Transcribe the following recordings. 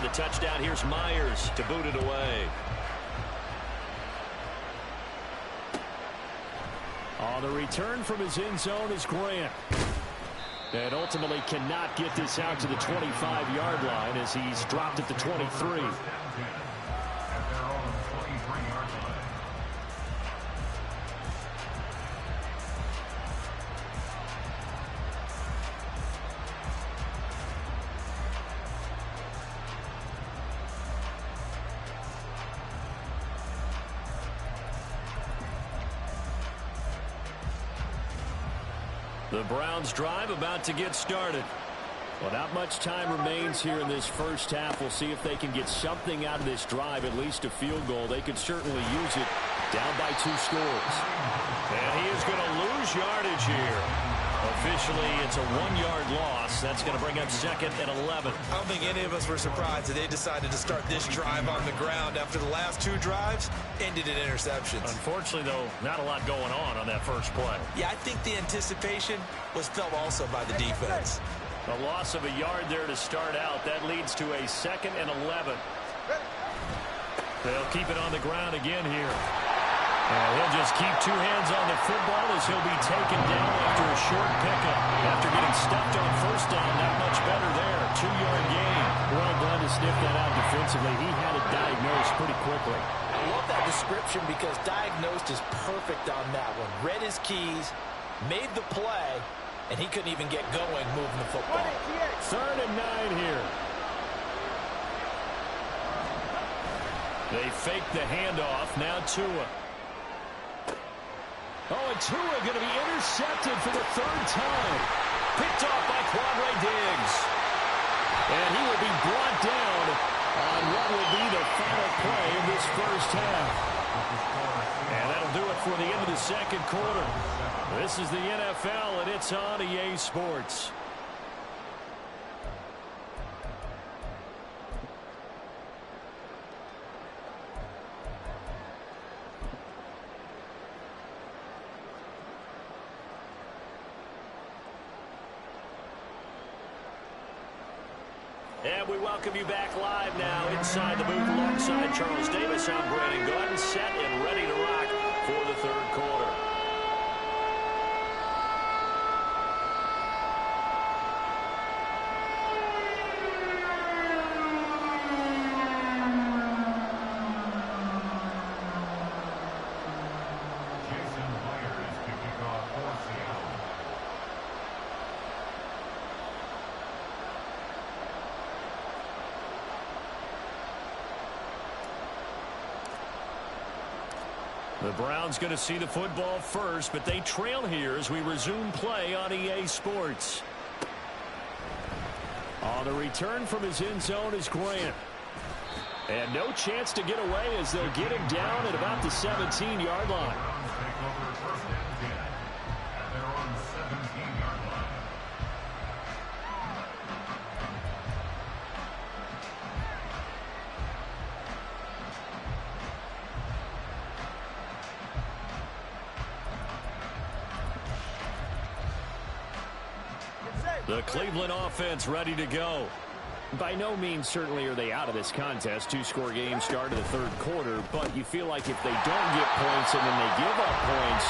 the touchdown. Here's Myers to boot it away. On the return from his end zone is Grant. And ultimately cannot get this out to the 25-yard line as he's dropped at the 23. The Browns drive about to get started. Well, not much time remains here in this first half. We'll see if they can get something out of this drive, at least a field goal. They could certainly use it. Down by 2 scores. And he is going to lose yardage here. Officially, it's a 1-yard loss. That's going to bring up 2nd and 11. I don't think any of us were surprised that they decided to start this drive on the ground after the last 2 drives ended in interceptions. Unfortunately, though, not a lot going on that first play. Yeah, I think the anticipation was felt also by the defense. A loss of a yard there to start out. That leads to a 2nd and 11. They'll keep it on the ground again here. And he'll just keep 2 hands on the football as he'll be taken down after a short pickup. After getting stuffed on first down, not much better there. 2-yard gain. Well done to sniff that out defensively. He had it diagnosed pretty quickly. I love that description because diagnosed is perfect on that one. Read his keys, made the play, and he couldn't even get going moving the football. 3rd and 9 here. They fake the handoff. Now Tua. Oh, and Tua going to be intercepted for the 3rd time. Picked off by Quadre Diggs. And he will be brought down on what will be the final play of this first half. And that'll do it for the end of the 2nd quarter. This is the NFL, and it's on EA Sports. And we welcome you back live now inside the booth alongside Charles Davis. I'm Brandon Gordon, set and ready to rock for the 3rd quarter. The Browns going to see the football first, but they trail here as we resume play on EA Sports. On the return from his end zone is Grant. And no chance to get away as they'll get him down at about the 17-yard line. The Cleveland offense ready to go. By no means certainly are they out of this contest. 2-score game start of the 3rd quarter, but you feel like if they don't get points and then they give up points,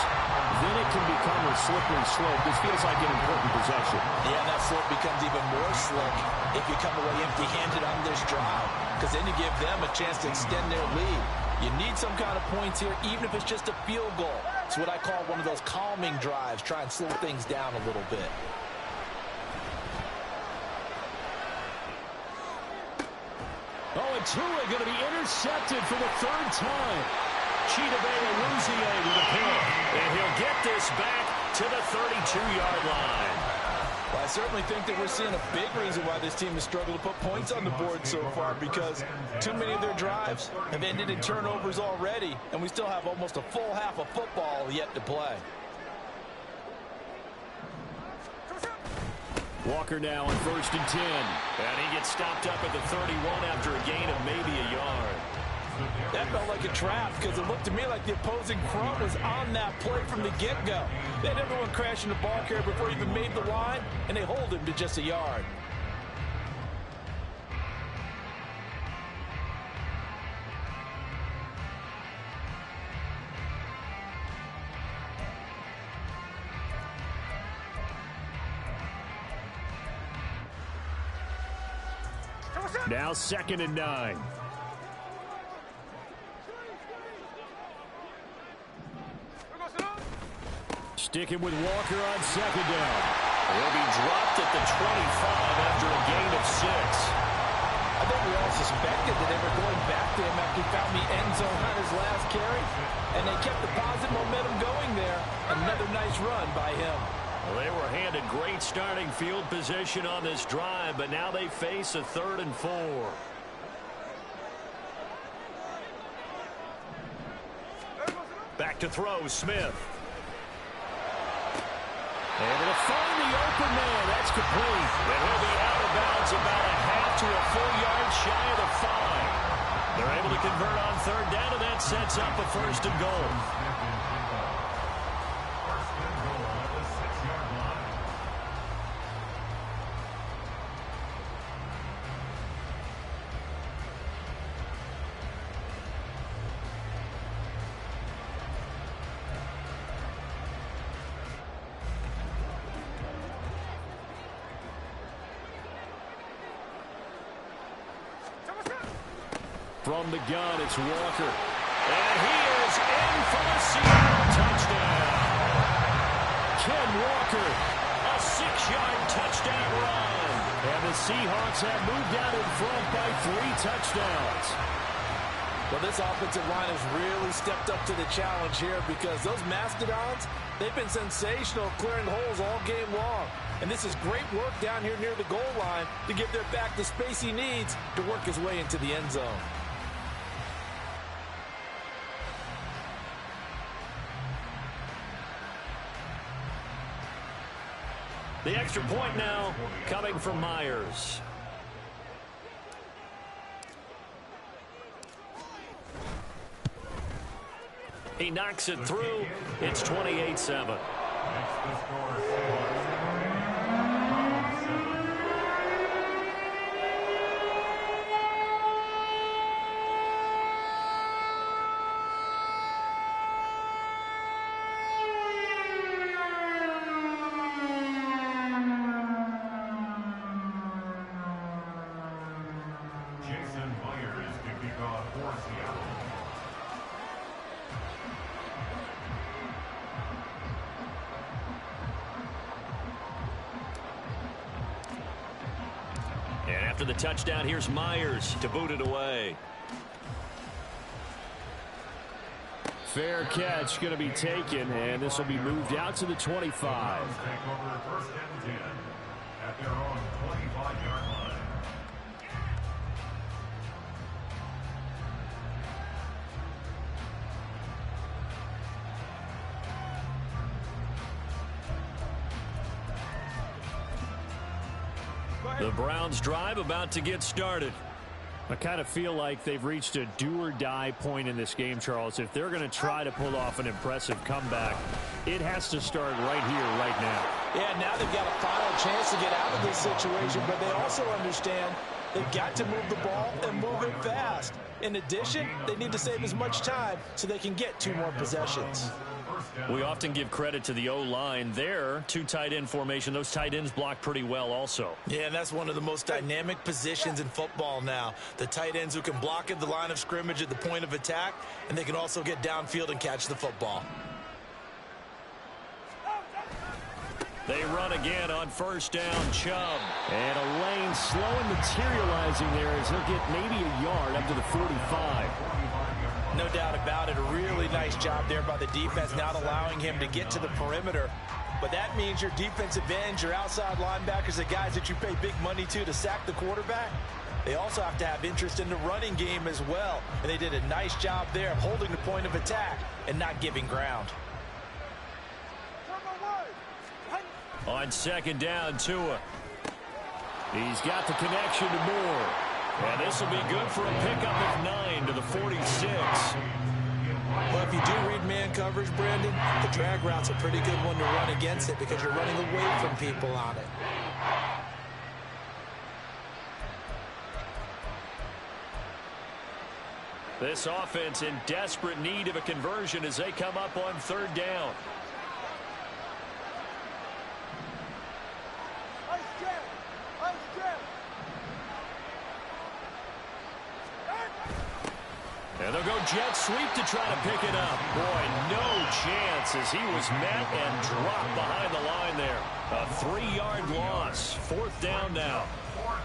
then it can become a slippery slope. This feels like an important possession. Yeah, that slope becomes even more slick if you come away empty-handed on this drive, because then you give them a chance to extend their lead. You need some kind of points here, even if it's just a field goal. It's what I call one of those calming drives. Try and slow things down a little bit. Oh, and Tua going to be intercepted for the 3rd time. Chidobe-Awuzie with a pick. And he'll get this back to the 32-yard line. Well, I certainly think that we're seeing a big reason why this team has struggled to put points on the board so far, because too many of their drives have ended in turnovers already, and we still have almost a full half of football yet to play. Walker now on 1st and 10. And he gets stopped up at the 31 after a gain of maybe a yard. That felt like a trap because it looked to me like the opposing front was on that play from the get-go. They had everyone crashing the ball carrier before he even made the line, and they hold him to just a yard. Now 2nd and 9. Sticking with Walker on 2nd down. He'll be dropped at the 25 after a gain of 6. I think we all suspected that they were going back to him after he found the end zone on his last carry, and they kept the positive momentum going there. Another nice run by him. Well, they were handed great starting field position on this drive, but now they face a 3rd and 4. Back to throw, Smith. Able to find the open man. That's complete. And he'll be out of bounds about a half to a full yard shy of the 5. They're able to convert on 3rd down, and that sets up a 1st and goal. From the gun, it's Walker. And he is in for the Seattle touchdown. Ken Walker. A 6-yard touchdown run. And the Seahawks have moved out in front by 3 touchdowns. Well, this offensive line has really stepped up to the challenge here because those Mastodons, they've been sensational clearing holes all game long. And this is great work down here near the goal line to give their back the space he needs to work his way into the end zone. The extra point now coming from Myers. He knocks it through. It's 28-7. And after the touchdown, here's Myers to boot it away. Fair catch going to be taken, and this will be moved out to the 25. Take over 1st and 10 at their own 25-yard line. The Browns drive about to get started. I kind of feel like they've reached a do-or-die point in this game, Charles. If they're going to try to pull off an impressive comeback, it has to start right here, right now. Yeah, now they've got a final chance to get out of this situation, but they also understand they've got to move the ball and move it fast. In addition, they need to save as much time so they can get 2 more possessions. We often give credit to the O-line there. 2 tight end formation. Those tight ends block pretty well also. Yeah, and that's one of the most dynamic positions in football now. The tight ends who can block at the line of scrimmage at the point of attack, and they can also get downfield and catch the football. They run again on 1st down, Chubb. And a lane slow and materializing there as he'll get maybe a yard up to the 45. No doubt about it. A really nice job there by the defense, not allowing him to get to the perimeter. But that means your defensive ends, your outside linebackers, the guys that you pay big money to sack the quarterback, they also have to have interest in the running game as well. And they did a nice job there of holding the point of attack and not giving ground. On 2nd down, Tua. He's got the connection to Moore. And this will be good for a pickup of 9 to the 46. Well, if you do read man coverage, Brandon, the drag route's a pretty good one to run against it because you're running away from people on it. This offense in desperate need of a conversion as they come up on 3rd down. And they'll go jet sweep to try to pick it up. Boy, no chance as he was met and dropped behind the line there. A 3-yard loss. 4th down now.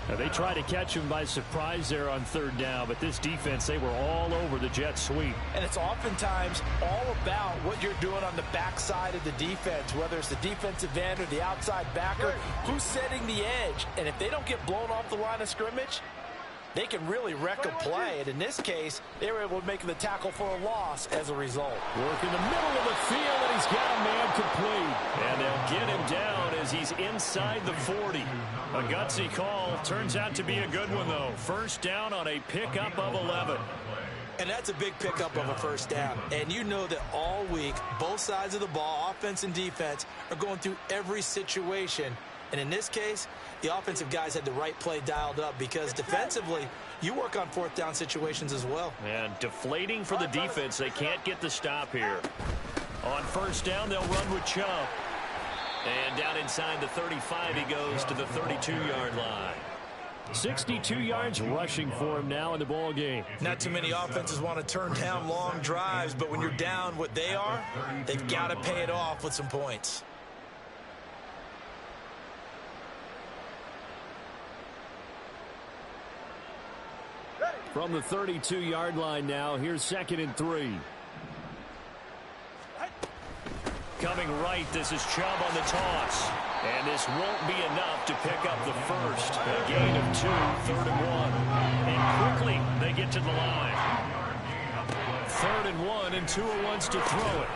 Now, they tried to catch him by surprise there on 3rd down, but this defense, they were all over the jet sweep. And it's oftentimes all about what you're doing on the backside of the defense, whether it's the defensive end or the outside backer, who's setting the edge. And if they don't get blown off the line of scrimmage, they can really wreck a play. And in this case, they were able to make the tackle for a loss as a result. Work in the middle of the field, and he's got a man complete. And they'll get him down as he's inside the 40. A gutsy call. Turns out to be a good one, though. 1st down on a pickup of 11. And that's a big pickup of a 1st down. And you know that all week, both sides of the ball, offense and defense, are going through every situation. And in this case, the offensive guys had the right play dialed up because defensively, you work on 4th down situations as well. And deflating for the defense. They can't get the stop here. On 1st down, they'll run with Chubb. And down inside the 35, he goes to the 32-yard line. 62 yards rushing for him now in the ball game. Not too many offenses want to turn down long drives, but when you're down what they are, they've got to pay it off with some points. From the 32-yard line now, here's 2nd and 3. Coming right, this is Chubb on the toss. And this won't be enough to pick up the first. A gain of 2, 3rd and 1. And quickly, they get to the line. 3rd and 1, and Tua wants to throw it.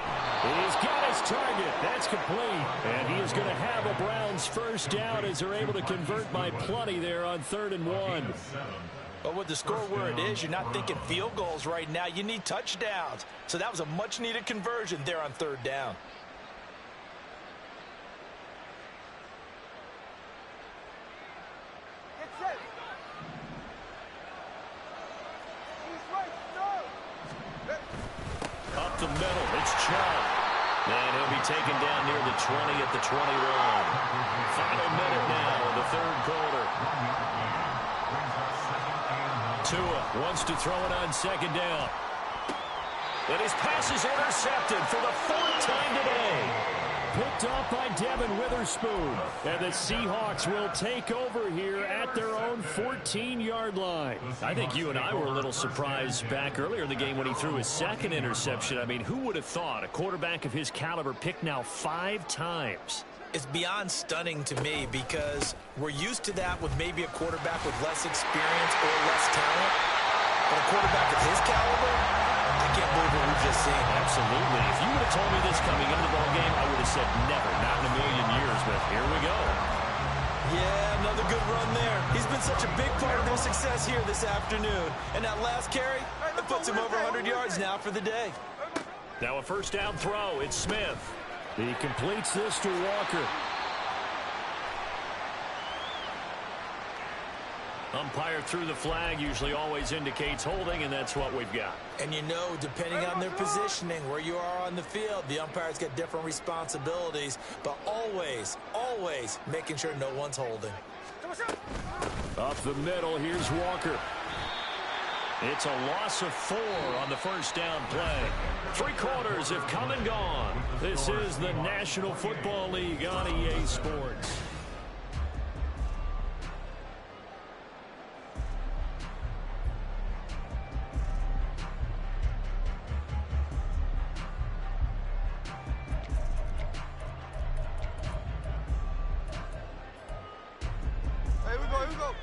He's got his target. That's complete. And he is going to have a Browns 1st down as they're able to convert by plenty there on 3rd and 1. But with the score where it is, you're not thinking field goals right now. You need touchdowns. So that was a much-needed conversion there on 3rd down. Up the middle, it's Chubb. And he'll be taken down near the 20 at the 21. Final minute now in the 3rd quarter. Tua wants to throw it on 2nd down. And his pass is intercepted for the 4th time today. Picked off by Devin Witherspoon. And the Seahawks will take over here at their own 14-yard line. I think you and I were a little surprised back earlier in the game when he threw his 2nd interception. I mean, who would have thought a quarterback of his caliber picked now 5 times? It's beyond stunning to me because we're used to that with maybe a quarterback with less experience or less talent. But a quarterback of his caliber, I can't believe what we've just seen. Absolutely. If you would have told me this coming into the ballgame, I would have said never, not in a million years. But here we go. Yeah, another good run there. He's been such a big part of their success here this afternoon. And that last carry, it puts him over 100 yards now for the day. Now a 1st down throw. It's Smith. He completes this to Walker. Umpire threw the flag, usually always indicates holding, and that's what we've got. And you know, depending on their positioning, where you are on the field, the umpires get different responsibilities, but always, always making sure no one's holding. Up the middle, here's Walker. It's a loss of 4 on the 1st down play. 3 quarters have come and gone. This is the National Football League on EA Sports. Here we go.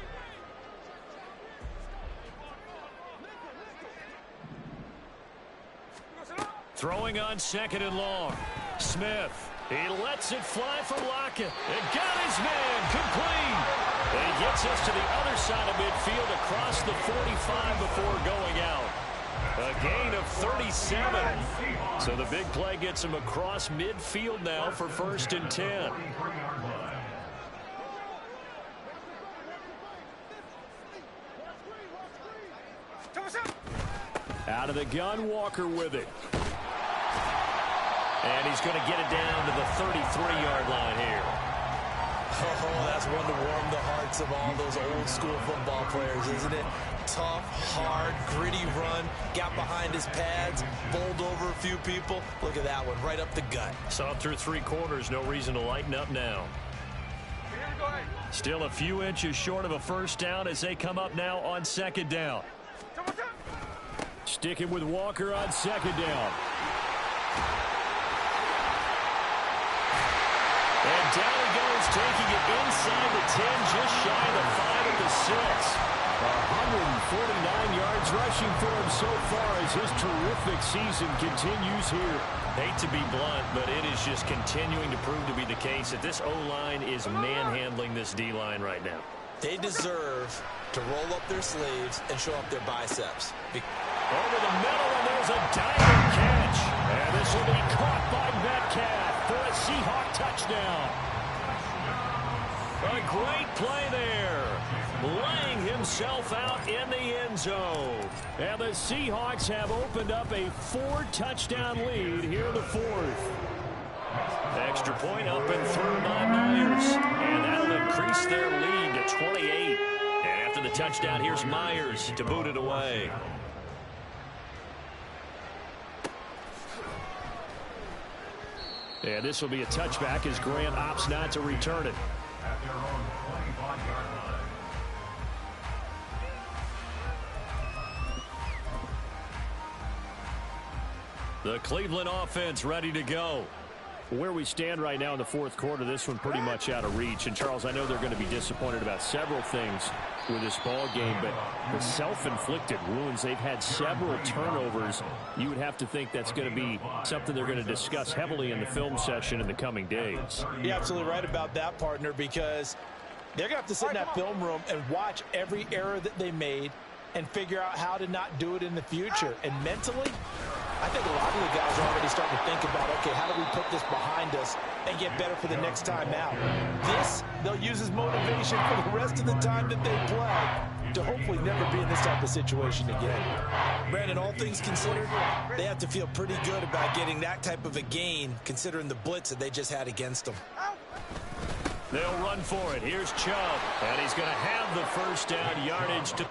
Throwing on 2nd and long. Smith. He lets it fly for Lockett. And got his man complete. And he gets us to the other side of midfield across the 45 before going out. A gain of 37. So the big play gets him across midfield now for 1st and 10. Out of the gun, Walker with it. And he's going to get it down to the 33-yard line here. Oh, that's one to warm the hearts of all those old school football players, isn't it? Tough, hard, gritty run, got behind his pads, bowled over a few people. Look at that one, right up the gut. Saw through 3 quarters, no reason to lighten up now. Still a few inches short of a first down as they come up now on second down. Sticking with Walker on second down. And down he goes, taking it inside the 10, just shy of the 5 at the 6. 149 yards rushing for him so far as his terrific season continues here. Hate to be blunt, but it is just continuing to prove to be the case that this O-line is manhandling this D-line right now. They deserve to roll up their sleeves and show up their biceps. Over the middle, and there's a diving catch. And this will be caught by Metcalf for a Seahawk touchdown. A great play there. Laying himself out in the end zone. And the Seahawks have opened up a 4-touchdown lead here in the 4th. Extra point up and through by Myers. And that'll increase their lead to 28. And after the touchdown, here's Myers to boot it away. And this will be a touchback as Grant opts not to return it. At their own 25-yard line. The Cleveland offense ready to go. Where we stand right now in the 4th quarter, this one pretty much out of reach. And, Charles, I know they're going to be disappointed about several things with this ball game, but the self-inflicted wounds, they've had several turnovers. You would have to think that's going to be something they're going to discuss heavily in the film session in the coming days. You're absolutely right about that, partner, because they're going to have to sit in that film room and watch every error that they made and figure out how to not do it in the future. And mentally, I think a lot of the guys are already starting to think about, okay, how do we put this behind us and get better for the next time out? This, they'll use as motivation for the rest of the time that they play to hopefully never be in this type of situation again. Brandon, all things considered, they have to feel pretty good about getting that type of a gain considering the blitz that they just had against them. They'll run for it. Here's Chubb, and he's going to have the first down yardage to...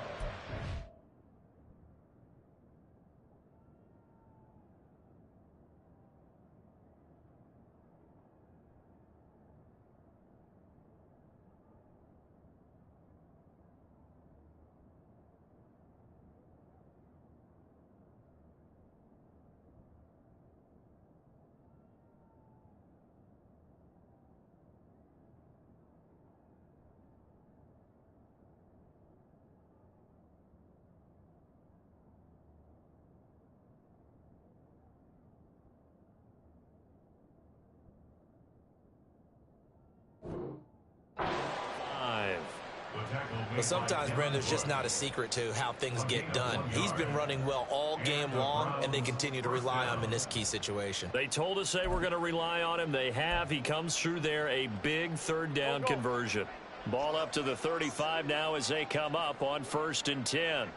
But sometimes, Brandon, it's just not a secret to how things get done. He's been running well all game long, and they continue to rely on him in this key situation. They told us they were going to rely on him. They have. He comes through there, a big 3rd down conversion. Ball up to the 35 now as they come up on 1st and 10.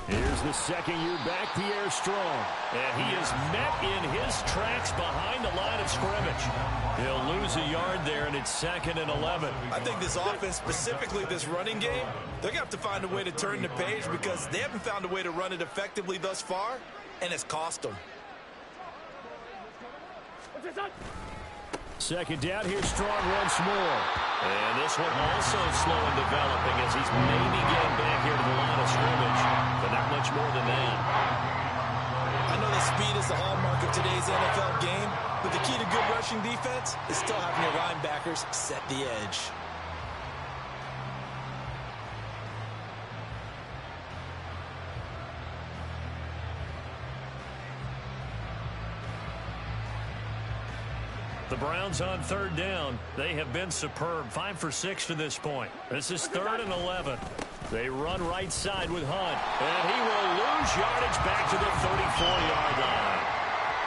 Here's the second-year back, Pierre Strong. And he is met in his tracks behind the line of scrimmage. He'll lose a yard there, and it's 2nd and 11. I think this offense, specifically this running game, they're going to have to find a way to turn the page because they haven't found a way to run it effectively thus far, and it's cost them. Second down, here's Strong once more. And this one also slow in developing as he's maybe getting back here to the line of scrimmage, but not much more than that. I know that speed is the hallmark of today's NFL game, but the key to good rushing defense is still having your linebackers set the edge. The Browns on 3rd down. They have been superb. 5 for 6 to this point. This is 3rd and 11. They run right side with Hunt. And he will lose yardage back to the 34-yard line.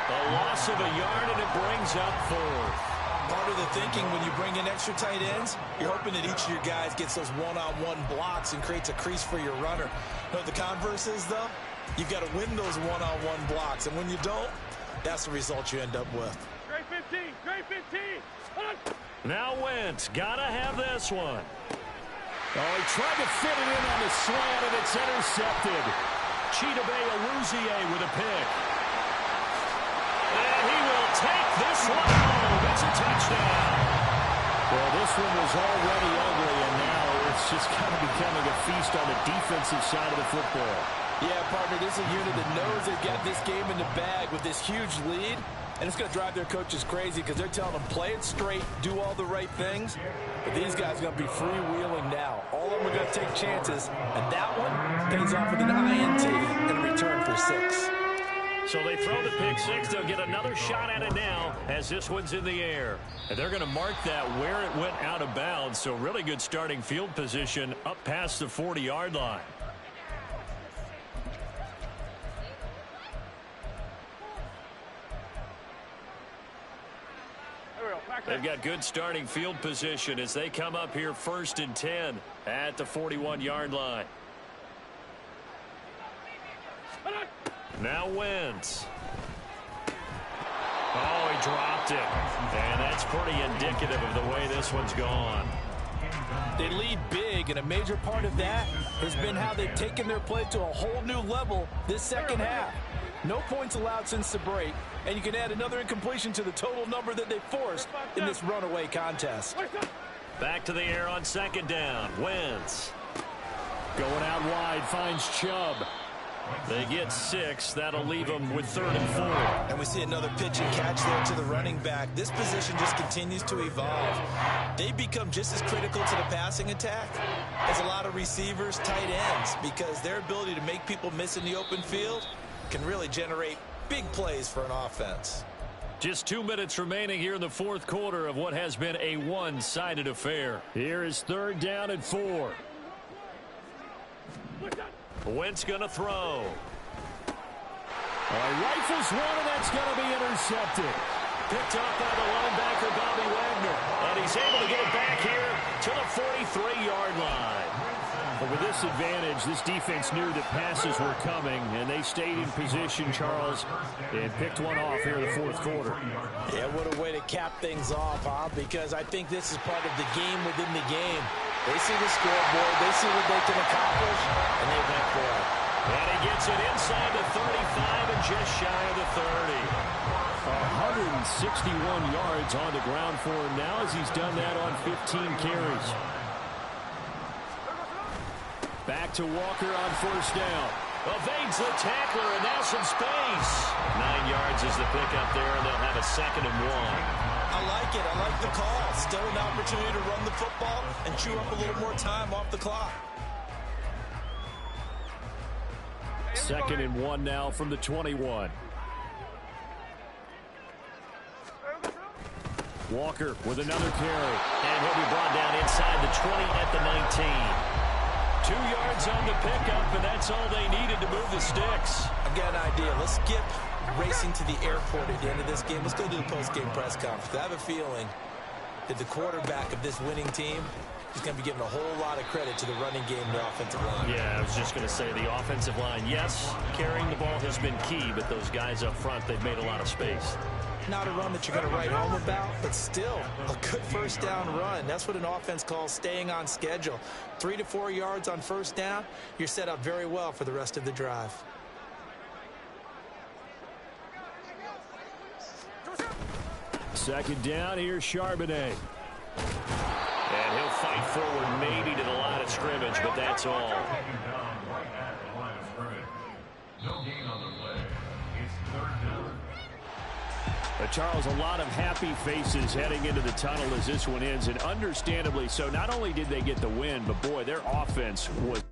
A loss of a yard, and it brings up 4th. Part of the thinking when you bring in extra tight ends, you're hoping that each of your guys gets those one-on-one blocks and creates a crease for your runner. You know what the converse is, though? You've got to win those one-on-one blocks. And when you don't, that's the result you end up with. Now Wentz, gotta have this one. Oh, he tried to fit it in on the slant, and it's intercepted. Chidobe Awuzie with a pick. And he will take this one home. It's a touchdown. Well, this one was already ugly, and now it's just kind of becoming a feast on the defensive side of the football. Yeah, partner, this is a unit that knows they've got this game in the bag with this huge lead, and it's going to drive their coaches crazy because they're telling them play it straight, do all the right things, but these guys are going to be freewheeling now. All of them are going to take chances, and that one pays off with an INT and return for 6. So they throw the pick 6. They'll get another shot at it now as this one's in the air. And they're going to mark that where it went out of bounds. So really good starting field position up past the 40-yard line. They've got good starting field position as they come up here 1st and 10 at the 41-yard line. Now Wentz. Oh, he dropped it. And that's pretty indicative of the way this one's gone. They lead big, and a major part of that has been how they've taken their play to a whole new level this second half. No points allowed since the break, and you can add another incompletion to the total number that they forced in this runaway contest. Back to the air on 2nd down. Wentz. Going out wide, finds Chubb. They get 6. That'll leave them with 3rd and 4. And we see another pitch and catch there to the running back. This position just continues to evolve. They become just as critical to the passing attack as a lot of receivers, tight ends, because their ability to make people miss in the open field can really generate big plays for an offense. Just 2 minutes remaining here in the 4th quarter of what has been a one-sided affair. Here is 3rd down and 4. Wentz going to throw. Rifles one, and that's going to be intercepted. Picked up by the linebacker, Bobby Wagner. And he's able to get it back here to the 43-yard line. But with this advantage, this defense knew that passes were coming, and they stayed in position, Charles, and picked one off here in the 4th quarter. Yeah, what a way to cap things off, huh? Because I think this is part of the game within the game. They see the scoreboard, they see what they can accomplish, and they went for it. And he gets it inside the 35 and just shy of the 30. 161 yards on the ground for him now as he's done that on 15 carries. Back to Walker on 1st down. Evades the tackler, and now some space. 9 yards is the pickup there, and they'll have a 2nd and 1. I like it. I like the call. Still an opportunity to run the football and chew up a little more time off the clock. 2nd and 1 now from the 21. Walker with another carry. And he'll be brought down inside the 20 at the 19. 2 yards on the pickup, and that's all they needed to move the sticks. I got an idea. Let's skip racing to the airport at the end of this game. Let's go do the post-game press conference. I have a feeling that the quarterback of this winning team is going to be given a whole lot of credit to the running game and the offensive line. Yeah, I was just going to say the offensive line, yes, carrying the ball has been key, but those guys up front, they've made a lot of space. Not a run that you're going to write home about, but still a good 1st down run. That's what an offense calls staying on schedule. 3 to 4 yards on 1st down, you're set up very well for the rest of the drive. Second down, here's Charbonnet. And he'll fight forward maybe to the line of scrimmage, but that's all. Charles, a lot of happy faces heading into the tunnel as this one ends, and understandably so. Not only did they get the win, but boy, their offense was